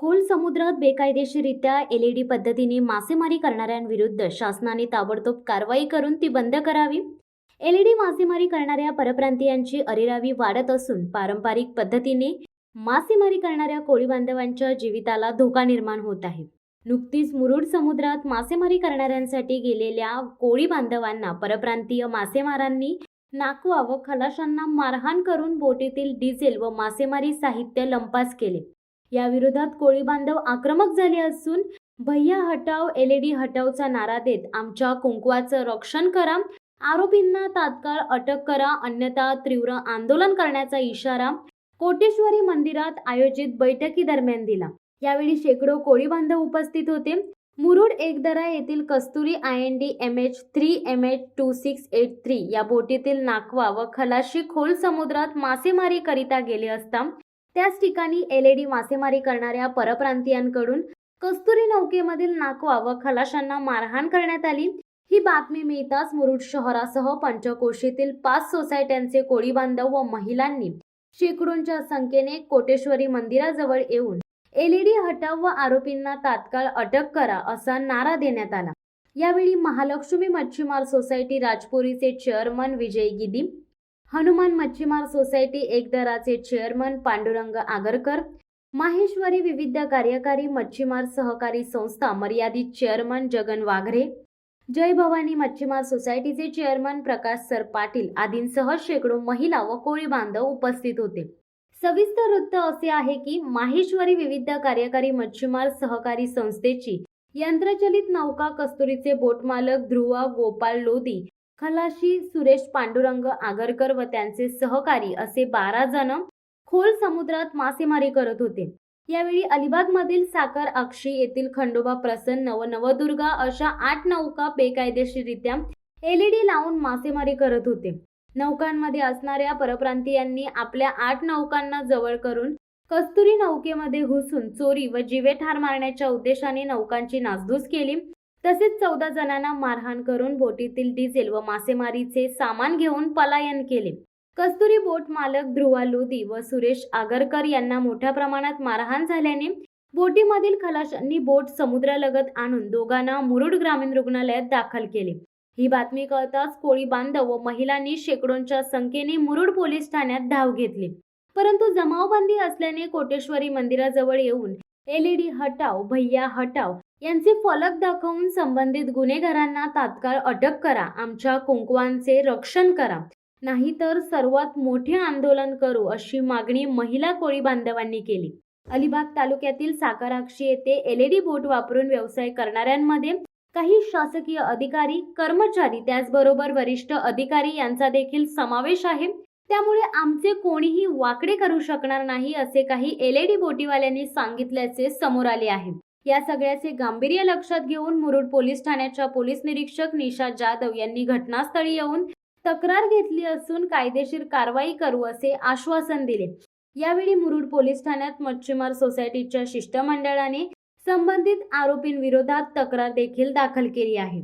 खोल समुद्रात बेकायदेशीरित्या एलईडी पद्धतीने मासेमारी करणाऱ्यांविरुद्ध शासनाने ताबडतोब कारवाई करून ती बंद करावी। एलईडी मासेमारी करणाऱ्या परप्रांतीयांची अरेरावी वाढत असून पारंपरिक पद्धतीने मासेमारी करणाऱ्या कोळी बांधवांच्या जीविताला धोका निर्माण होत आहे। नुकतीच मुरुड समुद्रात मासेमारी करणाऱ्यांसाठी गेलेल्या कोळी बांधवांना परप्रांतीय मासेमारांनी नाकवा व खलाशांना मारहाण करून बोटीतील डिझेल व मासेमारी साहित्य लंपास केले। या विरोधात कोळी बांधव आक्रमक झाले असून भैया हटाव एलईडी हटावचा नारा देत आमच्या कुंकवाचं रक्षण करा, आरोपींना तात्काळ अटक करा, अन्यथा तीव्र आंदोलन करण्याचा इशारा कोटेश्वरी मंदिरात आयोजित बैठकीदरम्यान दिला। यावेळी शेकडो कोळी बांधव उपस्थित होते। मुरुड एकदरा येथील कस्तुरी IND MH3 MH2683 या बोटीतील नाकवा व खलाशी खोल समुद्रात मासेमारी करिता गेले असता त्याच ठिकाणी एलईडी मासेमारी करणाऱ्या परप्रांतीयांकडून कस्तुरी नौकेमधील नाकवा व खलाशांना मारहाण करण्यात आली। ही बातमी मिळताच मुरुड शहरासह पंचक्रोशीतील 5 सोसायट्यांचे कोळी बांधव व महिलांनी शेकडोंच्या संख्येने कोटेश्वरी मंदिराजवळ येऊन एलईडी हटाव व आरोपींना तात्काळ अटक करा असा नारा देण्यात आला। यावेळी महालक्ष्मी मच्छीमार सोसायटी राजपुरीचे चेअरमन विजय गिदी, हनुमान मच्छीमार सोसायटी एकदराचे चेअरमन पांडुरंग आगरकर, माहेश्वरी विविध कार्यकारी मच्छीमार सहकारी संस्था मर्यादित चेअरमन जगन वाघरे, जय भवानी मच्छीमार सोसायटीचे चेअरमन प्रकाश सर पाटील आदींसह शेकडो महिला व कोळी बांधव उपस्थित होते। सविस्तर वृत्त असे आहे की माहेश्वरी विविध कार्यकारी मच्छीमार सहकारी संस्थेची यंत्रचलित नौका कस्तुरीचे बोटमालक ध्रुवा गोपाळ लोधी, खलाशी सुरेश पांडुरंग आगरकर व त्यांचे सहकारी असे 12 जण खोल समुद्रात मासेमारी करत होते। यावेळी अलिबागमधील साकर आक्षी येथील खंडोबा प्रसन्न व नवदुर्गा अशा 8 नौका बेकायदेशीरित्या एलईडी लावून मासेमारी करत होते। नौकांमध्ये असणाऱ्या परप्रांतीयांनी आपल्या 8 नौकांना जवळ करून कस्तुरी नौकेमध्ये घुसून चोरी व जीवे ठार मारण्याच्या उद्देशाने नौकांची नासधूस केली। तसेच 14 जणांना मारहाण करून बोटीतील डिझेल व मासेमारीचे सामान घेऊन पलायन केले। कस्तुरी बोट मालक ध्रुवा लोधी व सुरेश आगरकर यांना मोठ्या प्रमाणात मारहाण झाल्याने बोटीमधील खलाशांनी बोट समुद्रालगत आणून दोघांना मुरुड ग्रामीण रुग्णालयात दाखल केले। ही बातमी कळताच कोळी बांधव व महिलांनी शेकडोंच्या संख्येने मुरुड पोलीस ठाण्यात धाव घेतली। परंतु जमावबंदी असल्याने कोटेश्वरी मंदिराजवळ येऊन एलईडी हटाव भैया हटाव यांचे फलक दाखवून संबंधित गुन्हेगारांना तात्काळ अटक करा, आमच्या कुंकवांचे रक्षण करा, नाहीतर सर्वात मोठे आंदोलन करू अशी मागणी महिला कोळी बांधवांनी केली। अलिबाग तालुक्यातील साकराक्षी येथे एलईडी बोट वापरून व्यवसाय करणाऱ्यांमध्ये काही शासकीय अधिकारी, कर्मचारी त्याचबरोबर वरिष्ठ अधिकारी यांचा देखील समावेश आहे। त्यामुळे आमचे कोणीही वाकडे करू शकणार नाही असे काही एलईडी बोटीवाल्यांनी सांगितल्याचे समोर आले आहे। या सगळ्याचे गांभीर्य लक्षात घेऊन मुरुड पोलीस ठाण्याच्या पोलीस निरीक्षक निशा जाधव यांनी घटनास्थळी येऊन तक्रार घेतली असून कायदेशीर कारवाई करू असे आश्वासन दिले। यावेळी मुरुड पोलीस ठाण्यात मच्छीमार सोसायटीच्या शिष्टमंडळाने संबंधित आरोपींविरोधात तक्रार देखील दाखल केली आहे।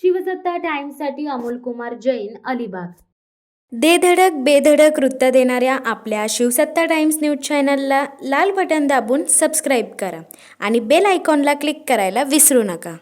शिवसत्ता टाइम्ससाठी अमोल कुमार जैन, अलिबाग। दे धडक बेधडक वृत्त देणाऱ्या आपल्या शिवसत्ता टाइम्स न्यूज चॅनलला लाल बटन दाबून सबस्क्राईब करा आणि बेल आयकॉनला क्लिक करायला विसरू नका।